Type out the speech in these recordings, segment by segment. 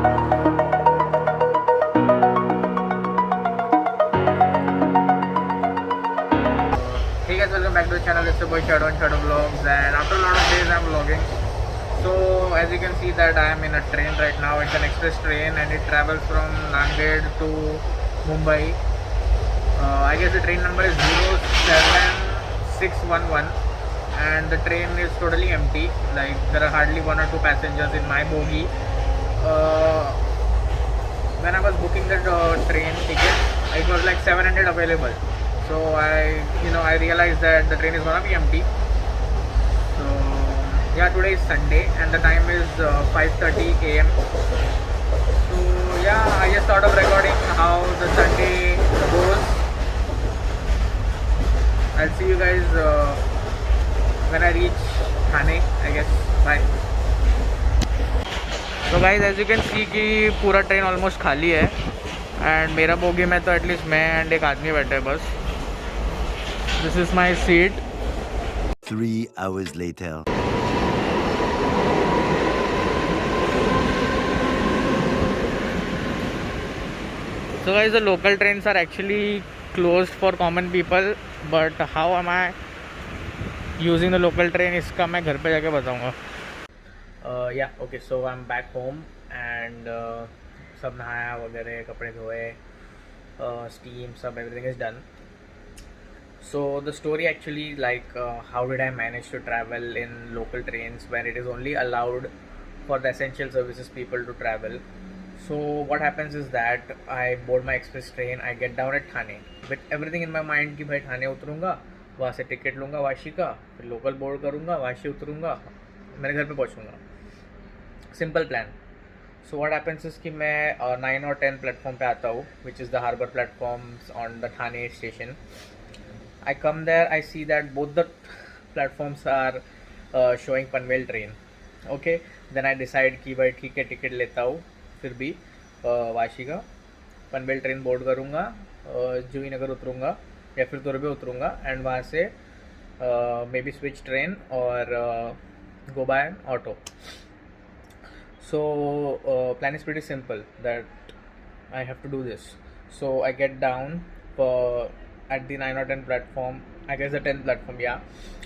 Hey guys, welcome back to the channel. It's your boy Shadow and Shadow Vlogs, and after a lot of days I'm vlogging. So as you can see that I am in a train right now. It's an express train and it travels from Nanded to Mumbai. I guess the train number is 07611 and the train is totally empty. Like there are hardly one or two passengers in my bogie. When I was booking the train ticket, it was like 700 available. So I realized that the train is gonna be empty. So yeah, today is Sunday and the time is 5:30 a.m. So yeah, I just thought of recording how the Sunday goes. I'll see you guys when I reach Thane, I guess. Bye. So guys, as you can see कि पूरा train almost खाली है and मेरा bogie में तो at least मैं and एक आदमी बैठे हैं बस. This is my seat. 3 hours later. So guys, the local trains are actually closed for common people, but how am I using the local train? इसका मैं घर पे जाके बताऊंगा. Yeah, okay, so I'm back home and सब नहाया वगैरह, कपड़े धोए, steam, सब everything is done. So the story actually how did I manage to travel in local trains when it is only allowed for the essential services people to travel. So what happens is that I board my express train, I get down at Thane with everything in my mind कि भाई थाने उतरूँगा, वहाँ से ticket लूँगा वाशी का, फिर local board करूँगा, वाशी उतरूँगा, मेरे घर पे पहुँचूँगा. Simple plan. So what happens is कि मैं 9 और 10 प्लेटफॉर्म पे आता हूँ, which is the harbour platforms on the Thane station. I come there, I see that both the platforms are showing Panvel train. Okay, then I decide कि भाई ठीक है टिकट लेता हूँ फिर भी वाशी का, पनवेल ट्रेन बोर्ड करूँगा, जूही नगर उतरूँगा या फिर तुरबे उतरूँगा एंड वहाँ से मे बी स्विच ट्रेन और go by an auto. So plan is pretty simple that I have to do this. So I get down at the 9 or 10 platform, I guess the 10th platform, yeah.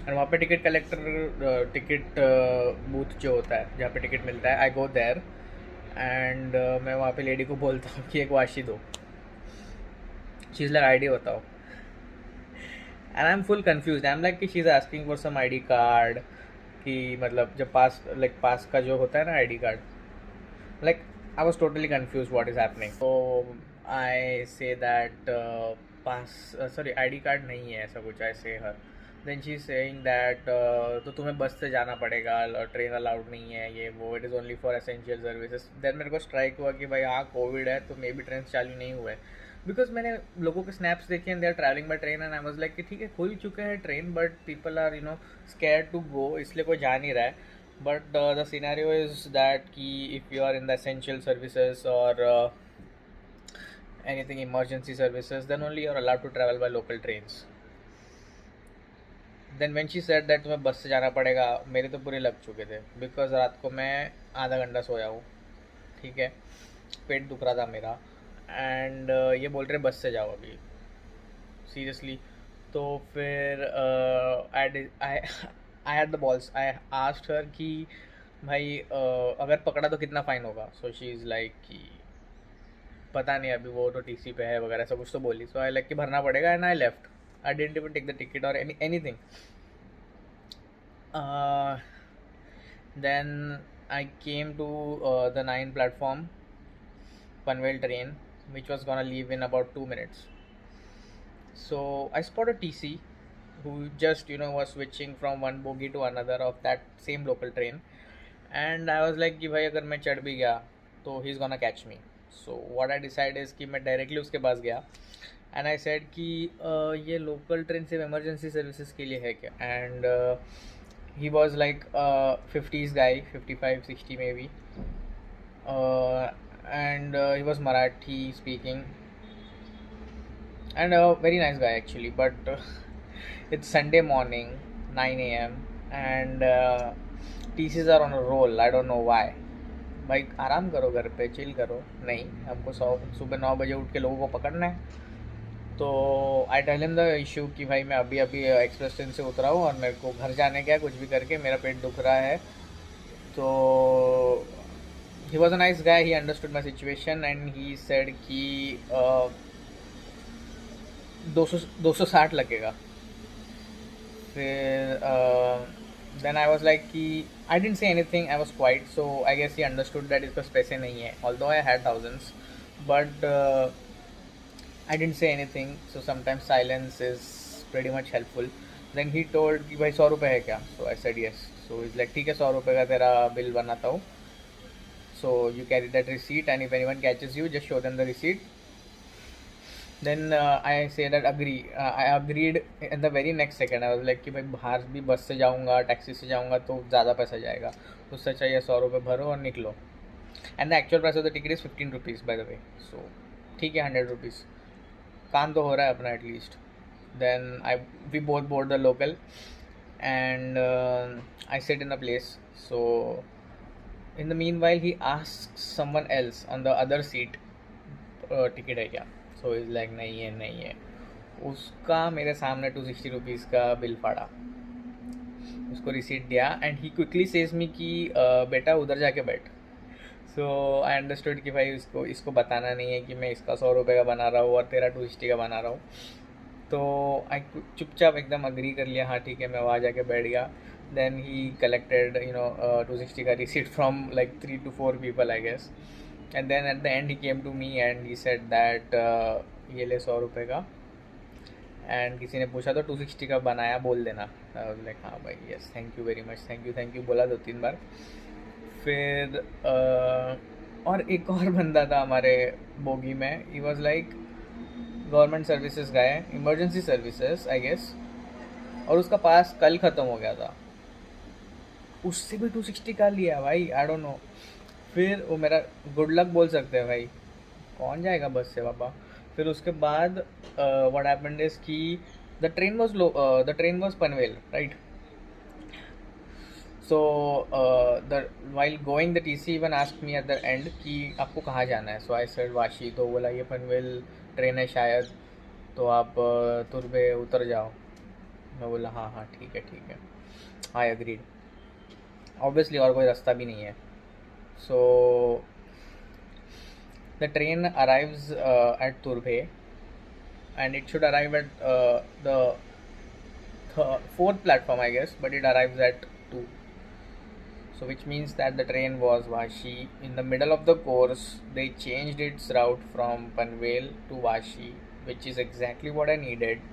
And वहाँ पे ticket collector ticket booth जो होता है जहाँ पे ticket मिलता है, आई go there and मैं वहाँ पे लेडी को बोलता हूँ कि एक वाशी दो. शी इज़ लाइक आईडी बताओ and I am full confuse. I am like कि she is asking for some ID card कि मतलब जब पास का जो होता है ना ID card, like I was totally confuse what is happening. So I say that ID card नहीं है ऐसा कुछ. I say her then she is saying that तो तुम्हें बस से जाना पड़ेगा, ट्रेन अलाउड नहीं है, ये वो, it is only for essential services. Then मेरे को स्ट्राइक हुआ कि भाई हाँ कोविड है तो मे बी ट्रेन चालू नहीं हुए, बिकॉज मैंने लोगों के स्नैप्स देखे and they are travelling by train and I was like कि ठीक है खुल चुके हैं train but people are scared to go, इसलिए कोई जा नहीं रहा है. But the scenario is that कि if you are in the essential services और anything emergency services, then only you're allowed to travel by local trains. Then when she said that तुम्हें बस से जाना पड़ेगा, मेरे तो पूरे लग चुके थे बिकॉज रात को मैं आधा घंटा सोया हूँ, ठीक है, पेट दुख रहा था मेरा एंड ये बोल रहे बस से जाओ अभी सीरियसली. तो फिर I had the balls, I asked her कि भाई अगर पकड़ा तो कितना फ़ाइन होगा. सो शी इज़ लाइक कि पता नहीं अभी वो तो टीसी पे है वगैरह सब कुछ तो बोली. सो आई लाइक कि भरना पड़ेगा and I left. I didn't even take the ticket और anything. Then I came to the 9 platform Panvel train which was gonna leave in about 2 minutes. So I spotted TC who just was switching from one bogie to another of that same local train and I was like कि भाई अगर मैं चढ़ भी गया तो he's gonna catch me. So what I decided is कि मैं डायरेक्टली उसके पास गया एंड आई सेड कि ये लोकल ट्रेन सिर्फ इमरजेंसी सर्विसेज के लिए है क्या. And he was like 50s guy, 55-60 may be, and he was Marathi speaking and a very nice guy actually, but it's Sunday morning 9 a.m. and TCs are on a roll. I don't know why, भाई आराम करो घर पे, chill करो। नहीं, हमको सुबह 9 बजे उठ के लोगों को पकड़ना है। तो I tell him the issue कि भाई मैं अभी अभी एक्सप्रेस ट्रेन से उतरा हूँ और मेरे को घर जाने का है, कुछ भी करके मेरा पेट दुख रहा है। तो he was a nice guy, he understood my situation and he said कि 260 लगेगा। फिर देन आई वॉज लाइक कि I didn't say anything, I was quiet, so I guess he understood that इसके पास पैसे नहीं है, although I had thousands, but I didn't say anything, so sometimes silence is pretty much helpful. Then he told कि भाई 100 रुपये है क्या? So I said yes. So he's like ठीक है, 100 रुपये का तेरा बिल बनाता हूँ. So you carry that receipt and if anyone catches you, just show them the receipt. Then I say that agree. I agreed in the very next second. I was like कि भाई बाहर भी बस से जाऊँगा, taxi से जाऊँगा तो ज़्यादा पैसा जाएगा. उससे चाहिए 100 रुपये भरो और निकलो. And the actual price of the ticket is 15 rupees by the way. So ठीक है, 100 rupees. काम तो हो रहा है अपना at least. Then we both board the local and I sit in the place. So in the meanwhile he asked someone else on the other seat ticket है क्या. सो इज़ लाइक नहीं है. उसका मेरे सामने 260 रुपीज़ का bill फाड़ा, उसको रिसीट दिया एंड ही क्विकली सेज मी कि बेटा उधर जाके बैठ. सो आई अंडरस्टूड कि भाई इसको बताना नहीं है कि मैं इसका 100 रुपये का बना रहा हूँ और तेरा 260 का बना रहा हूँ. तो आई चुपचाप एकदम अग्री कर लिया, हाँ ठीक है, मैं वहाँ जाके बैठ गया. देन ही कलेक्टेड 260 का receipt from like 3 to 4 people I guess. And then at the end he came to me and he said that ये ले 100 रुपये का. एंड किसी ने पूछा तो 260 का बनाया, बोल देना. आई वाज लाइक हाँ भाई, yes, thank you very much, thank you बोला 2-3 बार. फिर और एक और बंदा था हमारे बोगी में. He was like government services guy, emergency services I guess, और उसका पास कल ख़त्म हो गया था. उससे भी 260 का लिया भाई, आई डोंट नो. फिर वो मेरा गुड लक बोल सकते हैं भाई, कौन जाएगा बस से बाबा. फिर उसके बाद व्हाट हैपेंड इज कि the train was Panvel, right. So while going the TC even asked me at the end कि आपको कहाँ जाना है. So I said Vashi. तो बोला ये पनवेल ट्रेन है शायद, तो आप तुरबे उतर जाओ. मैं बोला हाँ ठीक है. I agreed. Obviously और कोई रास्ता भी नहीं है. So the train arrives at Turbe and it should arrive at the 4th platform I guess, but it arrives at 2. So which means that the train was Vashi. In the middle of the course, they changed its route from Panvel to Vashi, which is exactly what I needed.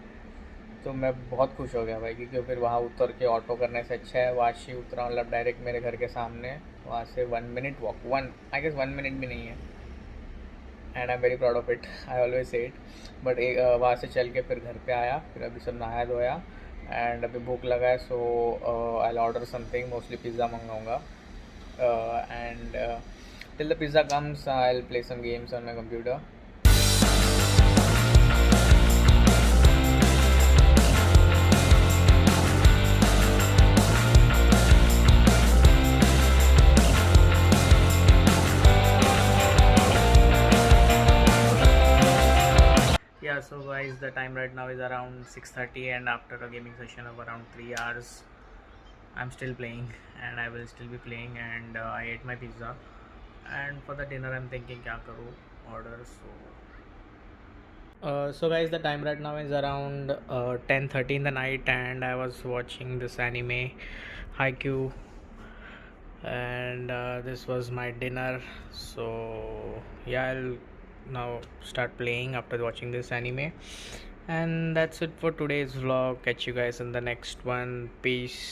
तो मैं बहुत खुश हो गया भाई, क्योंकि फिर वहाँ उतर के ऑटो करने से अच्छा है वाशी उतरा, मतलब डायरेक्ट मेरे घर के सामने. वहाँ से 1 minute walk, I guess 1 minute भी नहीं है. And I am very proud of it, I always say it. But वहाँ से चल के फिर घर पे आया, फिर अभी सब नहाया धोया एंड अभी भूख लगा है. So I order something, mostly pizza मंगाऊंगा. And till the pizza comes I will play some games on my computer. Yeah, so guys, the time right now is around 6:30 and after a gaming session of around 3 hours I'm still playing and I will still be playing. And I ate my pizza and for the dinner I'm thinking kya karu order. So guys, the time right now is around 10:30 in the night and I was watching this anime Haikyuu and this was my dinner. So yeah, I'll now start playing after watching this anime. And that's it for today's vlog. Catch you guys in the next one. Peace.